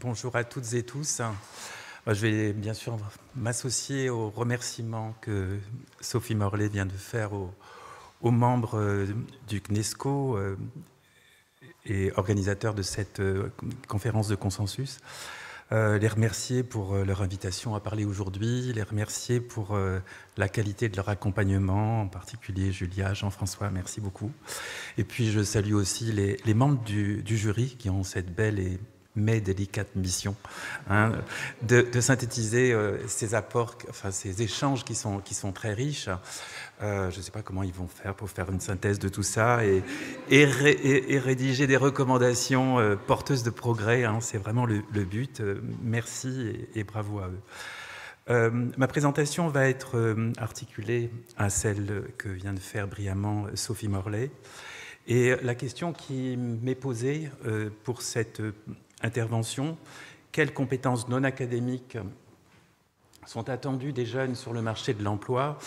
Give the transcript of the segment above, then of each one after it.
Bonjour à toutes et tous. Je vais bien sûr m'associer aux remerciements que Sophie Morlet vient de faire aux membres du CNESCO et organisateurs de cette conférence de consensus. Les remercier pour leur invitation à parler aujourd'hui, les remercier pour la qualité de leur accompagnement, en particulier Julia, Jean-François, merci beaucoup. Et puis je salue aussi les membres du jury qui ont cette belle mais délicate mission de synthétiser ces apports, enfin ces échanges qui sont très riches. Je ne sais pas comment ils vont faire pour faire une synthèse de tout ça et rédiger des recommandations porteuses de progrès. C'est vraiment le but. Merci et bravo à eux. Ma présentation va être articulée à celle que vient de faire brillamment Sophie Morlet. Et la question qui m'est posée pour cette intervention, quelles compétences non académiques sont attendues des jeunes sur le marché de l'emploi?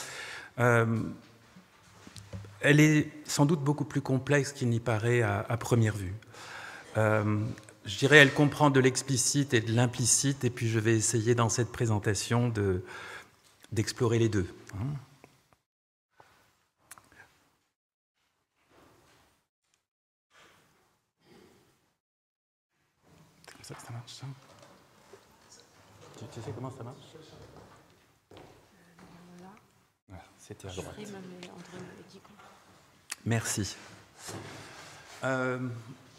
Elle est sans doute beaucoup plus complexe qu'il n'y paraît à première vue. Je dirais elle comprend de l'explicite et de l'implicite, et puis je vais essayer dans cette présentation d'explorer les deux. C'est comme ça que ça marche, ça? Tu sais comment ça marche? Voilà, c'était à droite. Merci.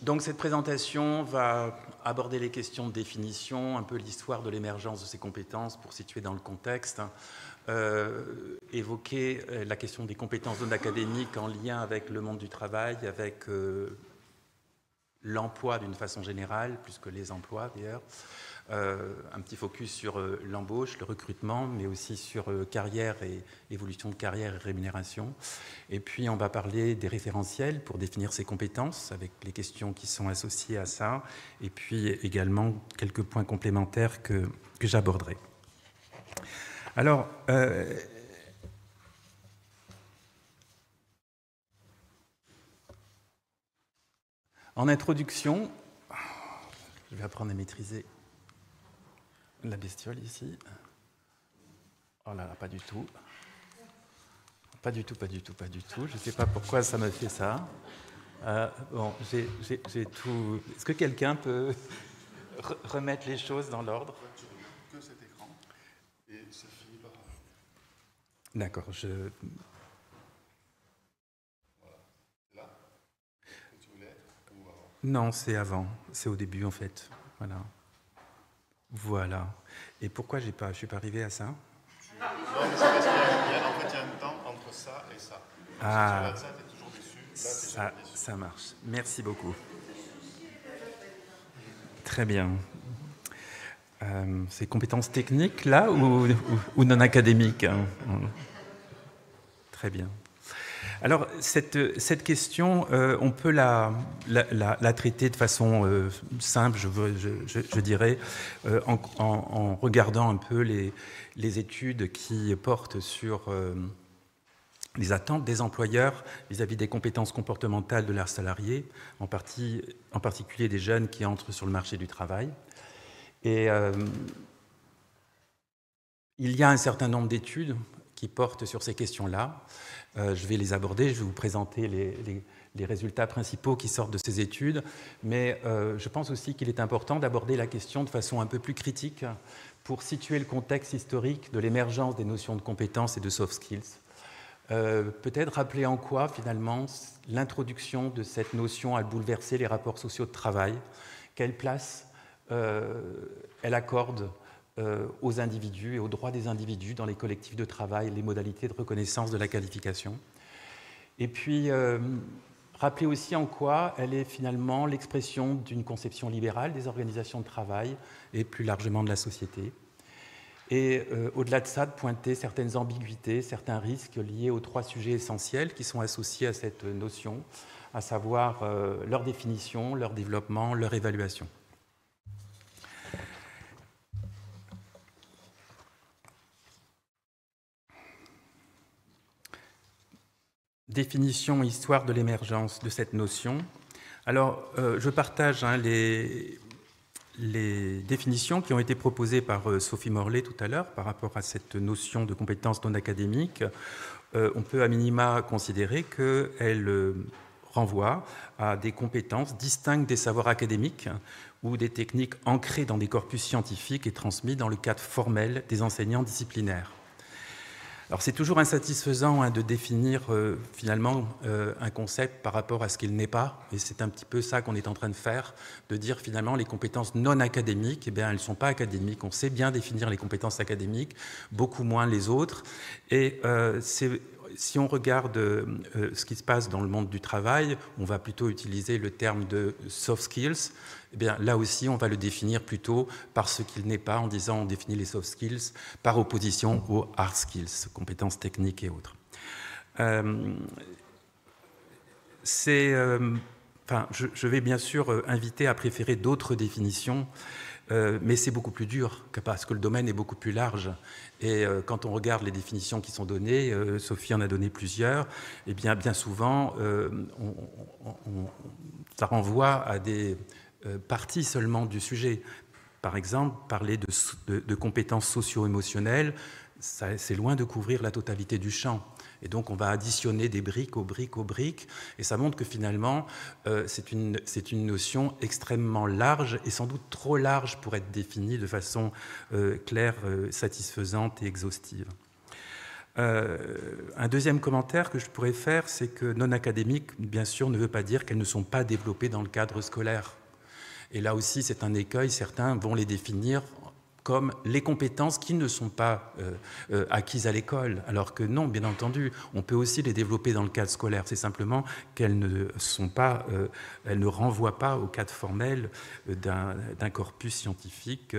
Donc cette présentation va aborder les questions de définition, un peu l'histoire de l'émergence de ces compétences pour situer dans le contexte, évoquer la question des compétences non académiques en lien avec le monde du travail, avec l'emploi d'une façon générale, plus que les emplois d'ailleurs, un petit focus sur l'embauche, le recrutement, mais aussi sur carrière et évolution de carrière et rémunération. Et puis on va parler des référentiels pour définir ces compétences, avec les questions qui sont associées à ça, et puis également quelques points complémentaires que j'aborderai. Alors, en introduction, je vais apprendre à maîtriser la bestiole ici. Oh là là, pas du tout. Pas du tout, pas du tout, pas du tout. Je ne sais pas pourquoi ça me fait ça. Bon, j'ai tout... Est-ce que quelqu'un peut remettre les choses dans l'ordre? Tu regardes que cet écran et ça finit par... D'accord, Voilà. Là que tu voulais être ou avant? Non, c'est avant. C'est au début, en fait. Voilà. Voilà. Et pourquoi je ne suis pas arrivé à ça? Non, mais c'est parce qu'il y a un temps entre ça et ça. Ah, si tu regardes ça, tu es toujours déçu. Là, tu es ça marche. Merci beaucoup. Très bien. C'est compétences techniques, là, ou non académiques? Très bien. Alors, cette question, on peut la traiter de façon simple, je dirais, en regardant un peu les études qui portent sur les attentes des employeurs vis-à-vis des compétences comportementales de leurs salariés, en particulier des jeunes qui entrent sur le marché du travail. Et il y a un certain nombre d'études qui portent sur ces questions-là. Je vais les aborder, je vais vous présenter les résultats principaux qui sortent de ces études, mais je pense aussi qu'il est important d'aborder la question de façon un peu plus critique pour situer le contexte historique de l'émergence des notions de compétences et de soft skills. Peut-être rappeler en quoi, finalement, l'introduction de cette notion a bouleversé les rapports sociaux de travail, quelle place elle accorde aux individus et aux droits des individus dans les collectifs de travail, les modalités de reconnaissance de la qualification. Et puis, rappeler aussi en quoi elle est finalement l'expression d'une conception libérale des organisations de travail et plus largement de la société. Et au-delà de ça, de pointer certaines ambiguïtés, certains risques liés aux trois sujets essentiels qui sont associés à cette notion, à savoir leur définition, leur développement, leur évaluation. Définition, histoire de l'émergence de cette notion. Alors, je partage les les définitions qui ont été proposées par Sophie Morlet tout à l'heure par rapport à cette notion de compétences non académiques, on peut à minima considérer qu'elles renvoient à des compétences distinctes des savoirs académiques ou des techniques ancrées dans des corpus scientifiques et transmises dans le cadre formel des enseignants disciplinaires. Alors c'est toujours insatisfaisant de définir finalement un concept par rapport à ce qu'il n'est pas, et c'est un petit peu ça qu'on est en train de faire, de dire finalement les compétences non académiques, eh bien elles ne sont pas académiques, on sait bien définir les compétences académiques, beaucoup moins les autres, et si on regarde ce qui se passe dans le monde du travail, on va plutôt utiliser le terme de soft skills. Eh bien, là aussi, on va le définir plutôt par ce qu'il n'est pas, en disant on définit les soft skills par opposition aux hard skills, compétences techniques et autres. Je vais bien sûr inviter à préférer d'autres définitions, mais c'est beaucoup plus dur parce que le domaine est beaucoup plus large. Et quand on regarde les définitions qui sont données, Sophie en a donné plusieurs, et bien souvent, ça renvoie à des partie seulement du sujet. Par exemple, parler de compétences socio-émotionnelles, c'est loin de couvrir la totalité du champ. Et donc, on va additionner des briques aux briques aux briques, et ça montre que finalement, c'est une notion extrêmement large, et sans doute trop large pour être définie de façon claire, satisfaisante et exhaustive. Un deuxième commentaire que je pourrais faire, c'est que non académique, bien sûr, ne veut pas dire qu'elles ne sont pas développées dans le cadre scolaire. Et là aussi, c'est un écueil. Certains vont les définir comme les compétences qui ne sont pas acquises à l'école, alors que non, bien entendu, on peut aussi les développer dans le cadre scolaire. C'est simplement qu'elles elles ne renvoient pas au cadre formel d'un corpus scientifique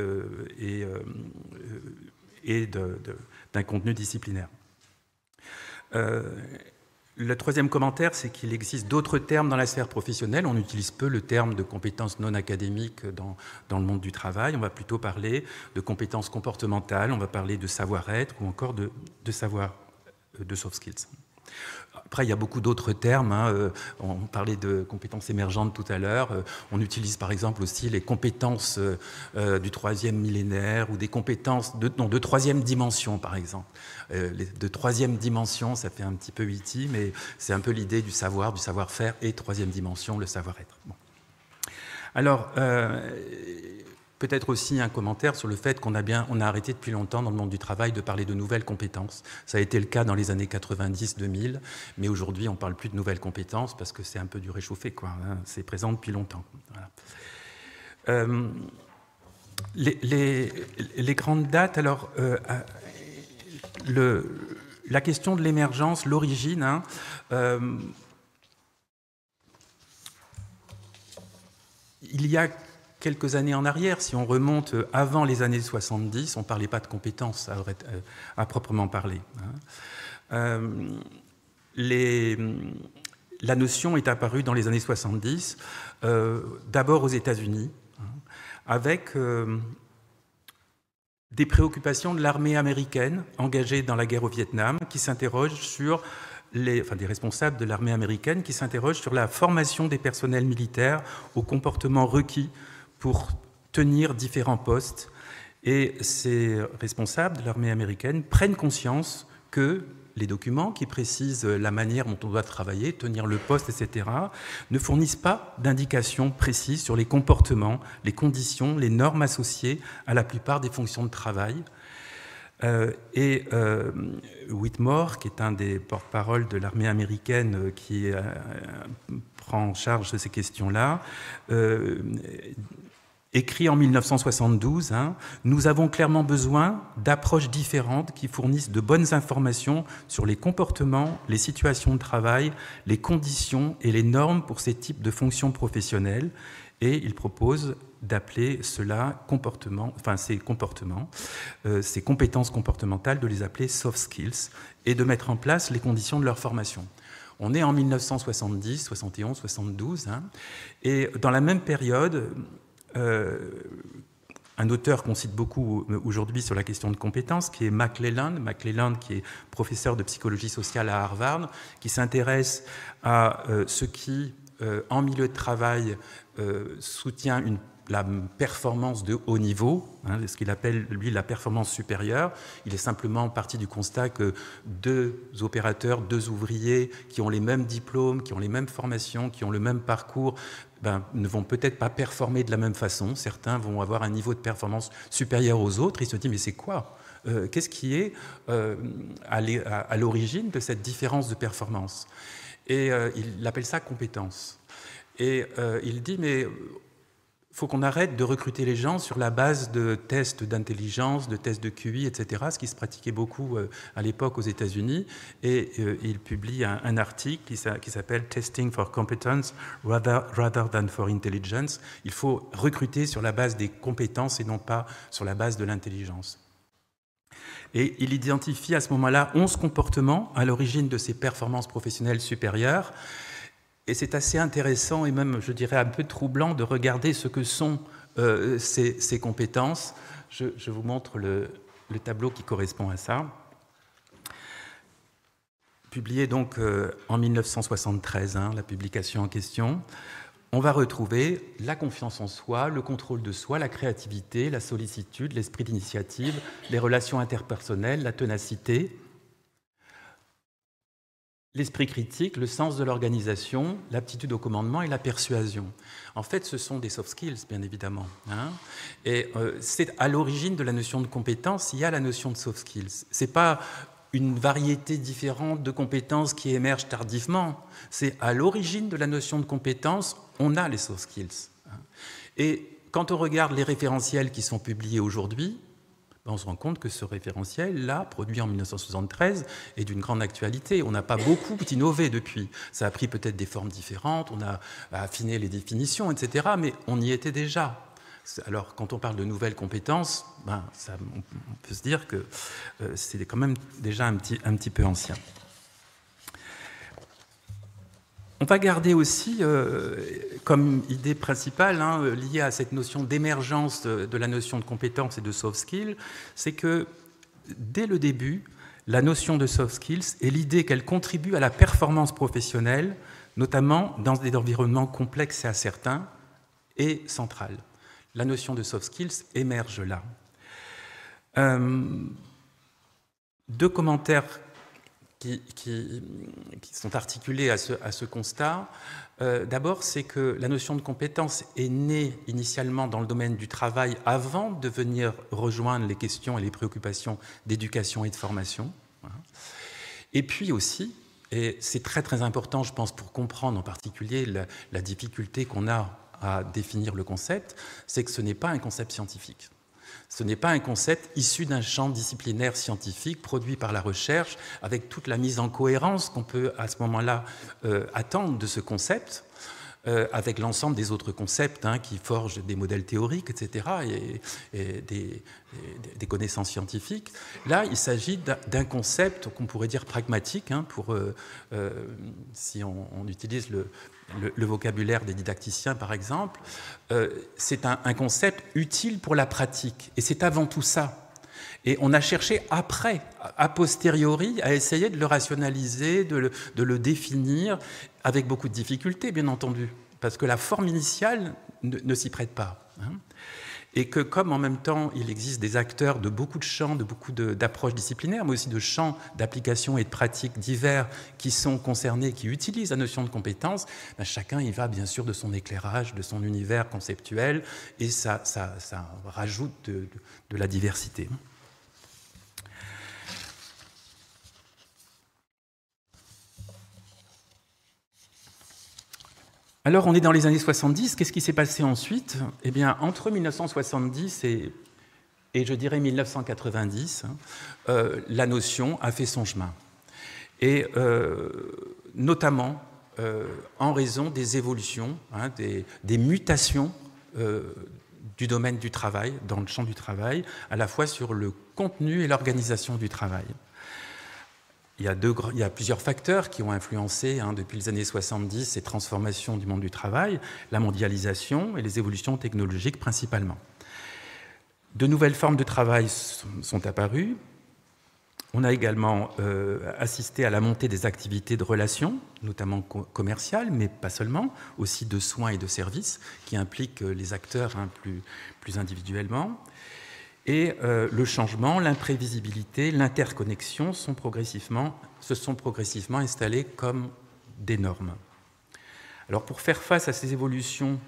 et d'un contenu disciplinaire. Le troisième commentaire, c'est qu'il existe d'autres termes dans la sphère professionnelle. On utilise peu le terme de compétences non académiques dans le monde du travail. On va plutôt parler de compétences comportementales, on va parler de savoir-être ou encore de soft skills. Après, il y a beaucoup d'autres termes. On parlait de compétences émergentes tout à l'heure. On utilise par exemple aussi les compétences du troisième millénaire ou des compétences de troisième dimension, par exemple. De troisième dimension, ça fait un petit peu E.T., mais c'est un peu l'idée du savoir-faire et troisième dimension, le savoir-être. Bon. Alors, peut-être aussi un commentaire sur le fait qu'on a arrêté depuis longtemps dans le monde du travail de parler de nouvelles compétences. Ça a été le cas dans les années 90-2000, mais aujourd'hui on ne parle plus de nouvelles compétences parce que c'est un peu du réchauffé, quoi. C'est présent depuis longtemps. Voilà. Les grandes dates, alors la question de l'émergence, l'origine, il y a quelques années en arrière, si on remonte avant les années 70, on ne parlait pas de compétences à proprement parler. La notion est apparue dans les années 70, d'abord aux États-Unis, avec des préoccupations de l'armée américaine engagée dans la guerre au Vietnam, qui s'interrogent sur des responsables de l'armée américaine qui s'interrogent sur la formation des personnels militaires aux comportements requis pour tenir différents postes. Et ces responsables de l'armée américaine prennent conscience que les documents qui précisent la manière dont on doit travailler, tenir le poste, etc., ne fournissent pas d'indications précises sur les comportements, les conditions, les normes associées à la plupart des fonctions de travail. Whitmore, qui est un des porte-parole de l'armée américaine qui prend en charge ces questions-là, écrit en 1972, nous avons clairement besoin d'approches différentes qui fournissent de bonnes informations sur les comportements, les situations de travail, les conditions et les normes pour ces types de fonctions professionnelles. Et il propose d'appeler cela ces compétences comportementales, de les appeler soft skills et de mettre en place les conditions de leur formation. On est en 1970, 71, 72, et dans la même période, un auteur qu'on cite beaucoup aujourd'hui sur la question de compétences, qui est McClelland, qui est professeur de psychologie sociale à Harvard, qui s'intéresse à ce qui, en milieu de travail, soutient la performance de haut niveau, hein, ce qu'il appelle, lui, la performance supérieure. Il est simplement parti du constat que 2 opérateurs, 2 ouvriers qui ont les mêmes diplômes, qui ont les mêmes formations, qui ont le même parcours, ne vont peut-être pas performer de la même façon. Certains vont avoir un niveau de performance supérieur aux autres. Il se dit, mais c'est quoi ? Qu'est-ce qui est à l'origine de cette différence de performance ? Et il appelle ça compétence. Et il dit, mais il faut qu'on arrête de recruter les gens sur la base de tests d'intelligence, de tests de QI, etc., ce qui se pratiquait beaucoup à l'époque aux États-Unis. Et il publie un article qui s'appelle « Testing for Competence rather than for Intelligence ». Il faut recruter sur la base des compétences et non pas sur la base de l'intelligence. Et il identifie à ce moment-là 11 comportements à l'origine de ces performances professionnelles supérieures. Et c'est assez intéressant et même, je dirais, un peu troublant de regarder ce que sont ces compétences. Je vous montre le tableau qui correspond à ça. Publié donc en 1973, hein, la publication en question. On va retrouver la confiance en soi, le contrôle de soi, la créativité, la sollicitude, l'esprit d'initiative, les relations interpersonnelles, la ténacité, l'esprit critique, le sens de l'organisation, l'aptitude au commandement et la persuasion. En fait, ce sont des soft skills, bien évidemment. Hein. Et c'est à l'origine de la notion de compétence, il y a la notion de soft skills. Ce n'est pas une variété différente de compétences qui émergent tardivement. C'est à l'origine de la notion de compétence, on a les soft skills. Et quand on regarde les référentiels qui sont publiés aujourd'hui, on se rend compte que ce référentiel-là, produit en 1973, est d'une grande actualité. On n'a pas beaucoup innové depuis. Ça a pris peut-être des formes différentes, on a affiné les définitions, etc., mais on y était déjà. Alors, quand on parle de nouvelles compétences, on peut se dire que c'est quand même déjà un petit peu ancien. On va garder aussi comme idée principale, hein, liée à cette notion d'émergence de la notion de compétence et de soft skills, c'est que dès le début, la notion de soft skills est l'idée qu'elle contribue à la performance professionnelle, notamment dans des environnements complexes et incertains, et centrale. La notion de soft skills émerge là. 2 commentaires qui sont articulés à ce constat. D'abord, c'est que la notion de compétence est née initialement dans le domaine du travail avant de venir rejoindre les questions et les préoccupations d'éducation et de formation. Et puis aussi, et c'est très très important, je pense, pour comprendre en particulier la difficulté qu'on a à définir le concept, c'est que ce n'est pas un concept scientifique. Ce n'est pas un concept issu d'un champ disciplinaire scientifique produit par la recherche, avec toute la mise en cohérence qu'on peut à ce moment-là attendre de ce concept, avec l'ensemble des autres concepts qui forgent des modèles théoriques, etc., et des connaissances scientifiques. Là, il s'agit d'un concept qu'on pourrait dire pragmatique, si on utilise le vocabulaire des didacticiens, par exemple. C'est un concept utile pour la pratique, et c'est avant tout ça. Et on a cherché après, a posteriori, à essayer de le rationaliser, de le définir, avec beaucoup de difficultés, bien entendu, parce que la forme initiale ne s'y prête pas. Et que comme en même temps, il existe des acteurs de beaucoup de champs, de beaucoup d'approches disciplinaires, mais aussi de champs d'application et de pratiques divers qui sont concernés, qui utilisent la notion de compétence, chacun y va bien sûr de son éclairage, de son univers conceptuel, et ça rajoute de la diversité. Alors, on est dans les années 70. Qu'est-ce qui s'est passé ensuite ? Eh bien, entre 1970 et je dirais 1990, la notion a fait son chemin. Et notamment en raison des évolutions, des mutations du domaine du travail, dans le champ du travail, à la fois sur le contenu et l'organisation du travail. Il y a plusieurs facteurs qui ont influencé depuis les années 70 ces transformations du monde du travail, la mondialisation et les évolutions technologiques principalement. De nouvelles formes de travail sont apparues, On a également assisté à la montée des activités de relations, notamment commerciales, mais pas seulement, aussi de soins et de services, qui impliquent les acteurs plus individuellement. Et le changement, l'imprévisibilité, l'interconnexion se sont progressivement installés comme des normes. Alors pour faire face à ces évolutions,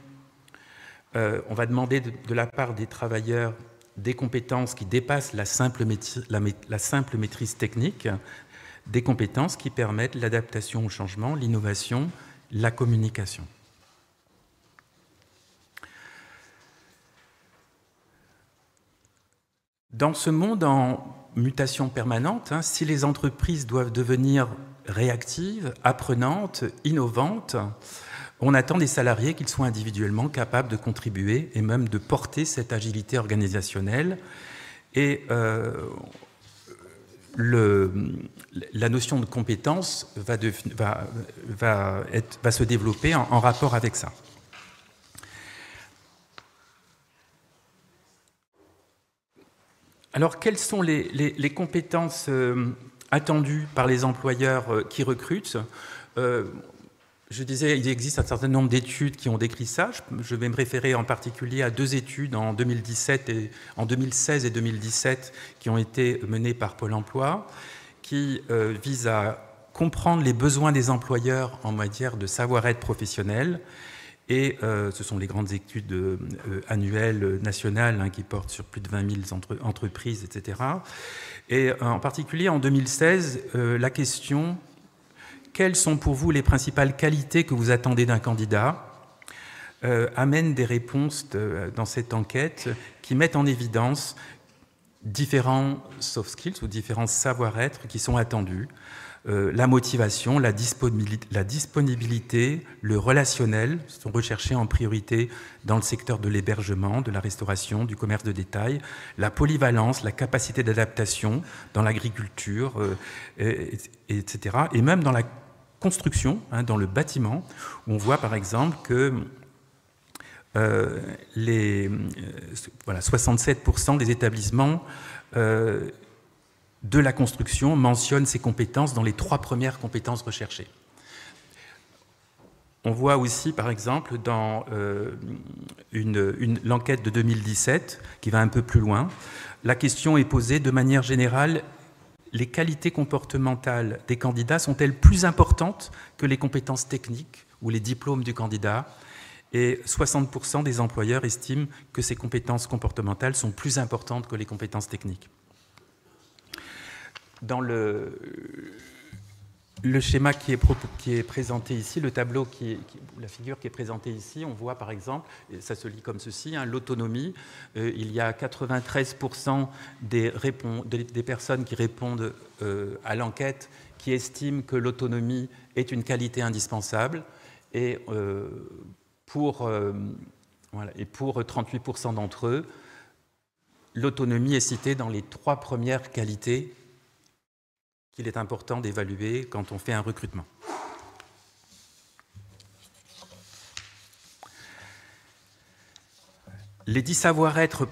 on va demander de la part des travailleurs des compétences qui dépassent la simple maîtrise technique, des compétences qui permettent l'adaptation au changement, l'innovation, la communication. Dans ce monde en mutation permanente, si les entreprises doivent devenir réactives, apprenantes, innovantes, on attend des salariés qu'ils soient individuellement capables de contribuer et même de porter cette agilité organisationnelle. Et la notion de compétence va se développer en rapport avec ça. Alors, quelles sont les compétences attendues par les employeurs qui recrutent ? Je disais, il existe un certain nombre d'études qui ont décrit ça. Je vais me référer en particulier à 2 études en 2016 et 2017 qui ont été menées par Pôle emploi, qui visent à comprendre les besoins des employeurs en matière de savoir-être professionnel. Et ce sont les grandes études annuelles nationales qui portent sur plus de 20 000 entreprises, etc. Et en particulier en 2016, la question... Quelles sont pour vous les principales qualités que vous attendez d'un candidat amène des réponses dans cette enquête qui mettent en évidence différents soft skills ou différents savoir-être qui sont attendus. La motivation, la disponibilité, le relationnel sont recherchés en priorité dans le secteur de l'hébergement, de la restauration, du commerce de détail, la polyvalence, la capacité d'adaptation dans l'agriculture, etc. Et même dans la construction, dans le bâtiment, où on voit par exemple que 67% des établissements de la construction mentionnent ces compétences dans les 3 premières compétences recherchées. On voit aussi, par exemple, dans l'enquête de 2017, qui va un peu plus loin, la question est posée de manière générale: les qualités comportementales des candidats sont-elles plus importantes que les compétences techniques ou les diplômes du candidat ? Et 60% des employeurs estiment que ces compétences comportementales sont plus importantes que les compétences techniques. Dans le schéma qui est présenté ici, le tableau, la figure qui est présentée ici, on voit par exemple, et ça se lit comme ceci, l'autonomie. Il y a 93% des personnes qui répondent à l'enquête qui estiment que l'autonomie est une qualité indispensable. Et pour 38% d'entre eux, l'autonomie est citée dans les 3 premières qualités qu'il est important d'évaluer quand on fait un recrutement. Sur les 10 savoir-être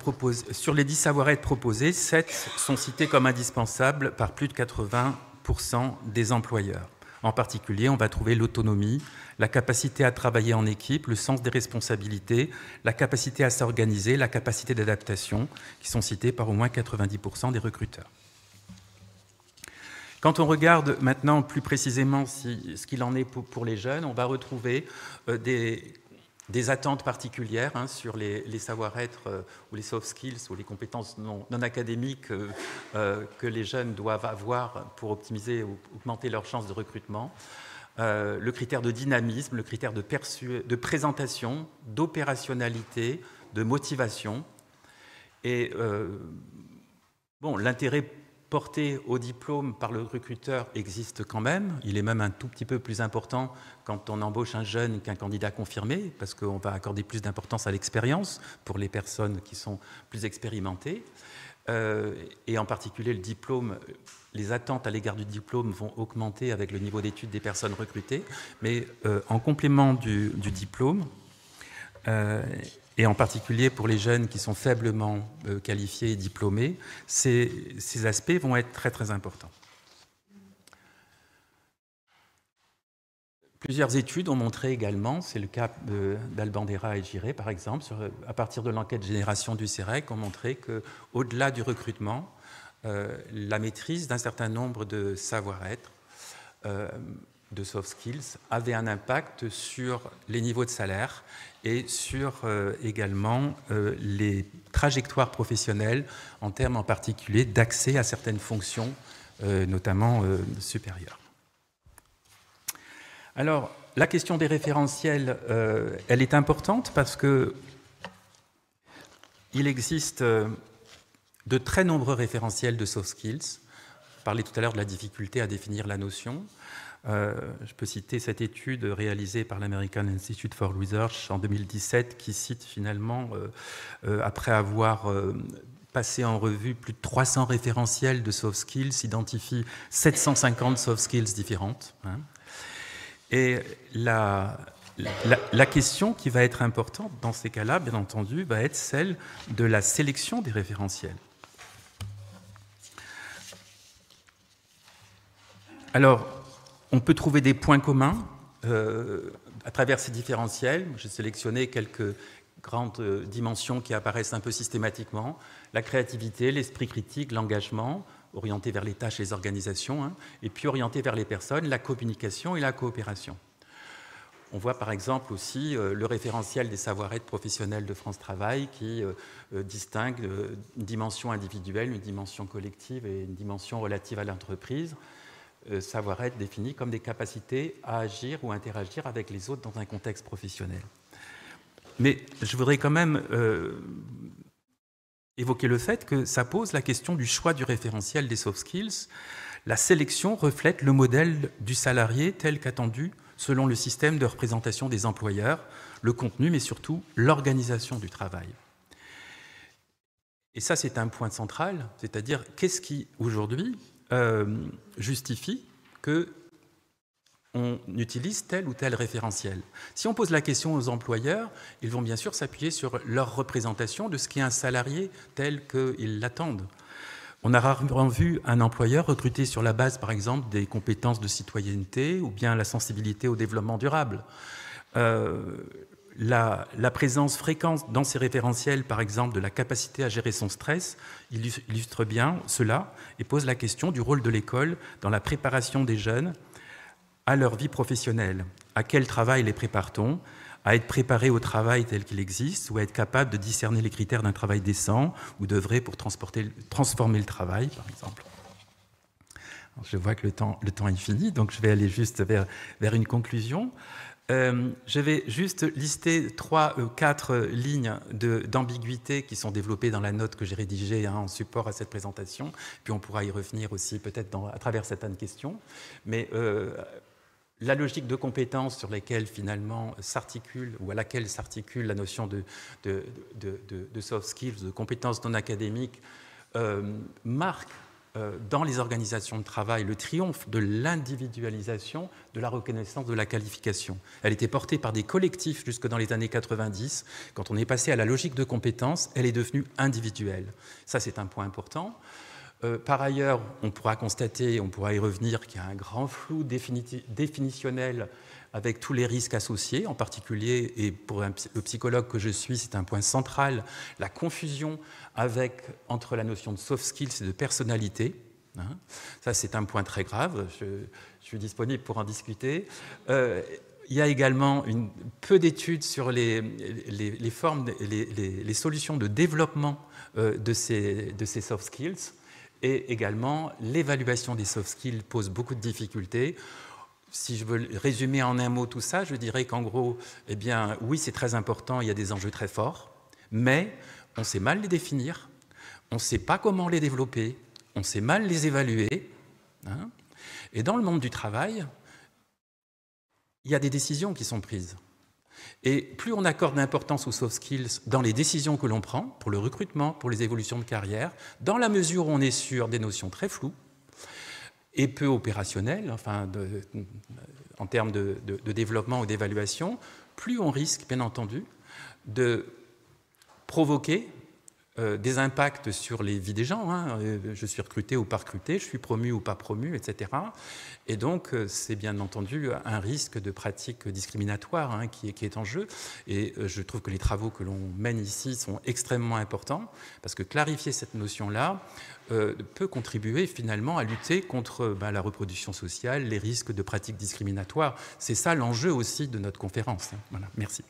proposés, 7 sont cités comme indispensables par plus de 80% des employeurs. En particulier, on va trouver l'autonomie, la capacité à travailler en équipe, le sens des responsabilités, la capacité à s'organiser, la capacité d'adaptation, qui sont cités par au moins 90% des recruteurs. Quand on regarde maintenant plus précisément ce qu'il en est pour les jeunes, on va retrouver des attentes particulières sur les savoir-être ou les soft skills ou les compétences non académiques que les jeunes doivent avoir pour optimiser ou augmenter leurs chances de recrutement. Le critère de dynamisme, le critère de présentation, d'opérationnalité, de motivation. Et l'intérêt porté au diplôme par le recruteur existe quand même. Il est même un tout petit peu plus important quand on embauche un jeune qu'un candidat confirmé, parce qu'on va accorder plus d'importance à l'expérience pour les personnes qui sont plus expérimentées. Et en particulier le diplôme, les attentes à l'égard du diplôme vont augmenter avec le niveau d'études des personnes recrutées. Mais en complément du diplôme, et en particulier pour les jeunes qui sont faiblement qualifiés et diplômés, ces aspects vont être très très importants. Plusieurs études ont montré également, c'est le cas d'Albandera et Giré par exemple, à partir de l'enquête Génération du CEREC, ont montré qu'au-delà du recrutement, la maîtrise d'un certain nombre de savoir-être, de soft skills, avait un impact sur les niveaux de salaire et sur également les trajectoires professionnelles en termes en particulier d'accès à certaines fonctions, notamment supérieures. Alors, la question des référentiels, elle est importante parce que il existe de très nombreux référentiels de soft skills. Je parlais tout à l'heure de la difficulté à définir la notion. Je peux citer cette étude réalisée par l'American Institute for Research en 2017 qui cite finalement, après avoir passé en revue plus de 300 référentiels de soft skills, identifie 750 soft skills différentes. Et la question qui va être importante dans ces cas-là, bien entendu, va être celle de la sélection des référentiels. Alors, on peut trouver des points communs à travers ces différentiels. J'ai sélectionné quelques grandes dimensions qui apparaissent un peu systématiquement. La créativité, l'esprit critique, l'engagement, orienté vers les tâches et les organisations, et puis orienté vers les personnes, la communication et la coopération. On voit par exemple aussi le référentiel des savoir-être professionnels de France Travail qui distingue une dimension individuelle, une dimension collective et une dimension relative à l'entreprise. Savoir-être défini comme des capacités à agir ou interagir avec les autres dans un contexte professionnel. Mais je voudrais quand même évoquer le fait que ça pose la question du choix du référentiel des soft skills. La sélection reflète le modèle du salarié tel qu'attendu selon le système de représentation des employeurs, le contenu, mais surtout l'organisation du travail. Et ça, c'est un point central, c'est-à-dire qu'est-ce qui, aujourd'hui, justifie qu'on utilise tel ou tel référentiel. Si on pose la question aux employeurs, ils vont bien sûr s'appuyer sur leur représentation de ce qu'est un salarié tel qu'ils l'attendent. On a rarement vu un employeur recruter sur la base, par exemple, des compétences de citoyenneté ou bien la sensibilité au développement durable. La présence fréquente dans ces référentiels, par exemple, de la capacité à gérer son stress, illustre bien cela et pose la question du rôle de l'école dans la préparation des jeunes à leur vie professionnelle. À quel travail les prépare-t-on ? À être préparé au travail tel qu'il existe ou à être capable de discerner les critères d'un travail décent ou d'œuvrer pour transformer le travail, par exemple. Alors, je vois que le temps est fini, donc je vais aller juste vers une conclusion. Je vais juste lister 3 ou 4 lignes d'ambiguïté qui sont développées dans la note que j'ai rédigée en support à cette présentation, puis on pourra y revenir aussi peut-être à travers certaines questions. Mais la logique de compétences sur lesquelles finalement s'articule ou à laquelle s'articule la notion de soft skills, de compétences non académiques, marque dans les organisations de travail le triomphe de l'individualisation de la reconnaissance de la qualification. Elle était portée par des collectifs jusque dans les années 90. Quand on est passé à la logique de compétences, elle est devenue individuelle. Ça, c'est un point important. Par ailleurs, on pourra constater, on pourra y revenir, qu'il y a un grand flou définitionnel avec tous les risques associés, en particulier, et pour le psychologue que je suis, c'est un point central, la confusion entre la notion de soft skills et de personnalité. Ça, c'est un point très grave, je suis disponible pour en discuter. Il y a également peu d'études sur les formes, les solutions de développement de ces soft skills. Et également, l'évaluation des soft skills pose beaucoup de difficultés. Si je veux résumer en un mot tout ça, je dirais qu'en gros, eh bien, oui, c'est très important, il y a des enjeux très forts, mais on sait mal les définir, on ne sait pas comment les développer, on sait mal les évaluer. Et dans le monde du travail, il y a des décisions qui sont prises. Et plus on accorde d'importance aux soft skills dans les décisions que l'on prend, pour le recrutement, pour les évolutions de carrière, dans la mesure où on est sur des notions très floues et peu opérationnelles, enfin en termes de développement ou d'évaluation, plus on risque, bien entendu, de provoquer des impacts sur les vies des gens. Hein. Je suis recruté ou pas recruté, je suis promu ou pas promu, etc. Et donc, c'est bien entendu un risque de pratique discriminatoire hein, qui est en jeu. Et je trouve que les travaux que l'on mène ici sont extrêmement importants, parce que clarifier cette notion-là peut contribuer finalement à lutter contre la reproduction sociale, les risques de pratiques discriminatoires. C'est ça l'enjeu aussi de notre conférence. Voilà, merci.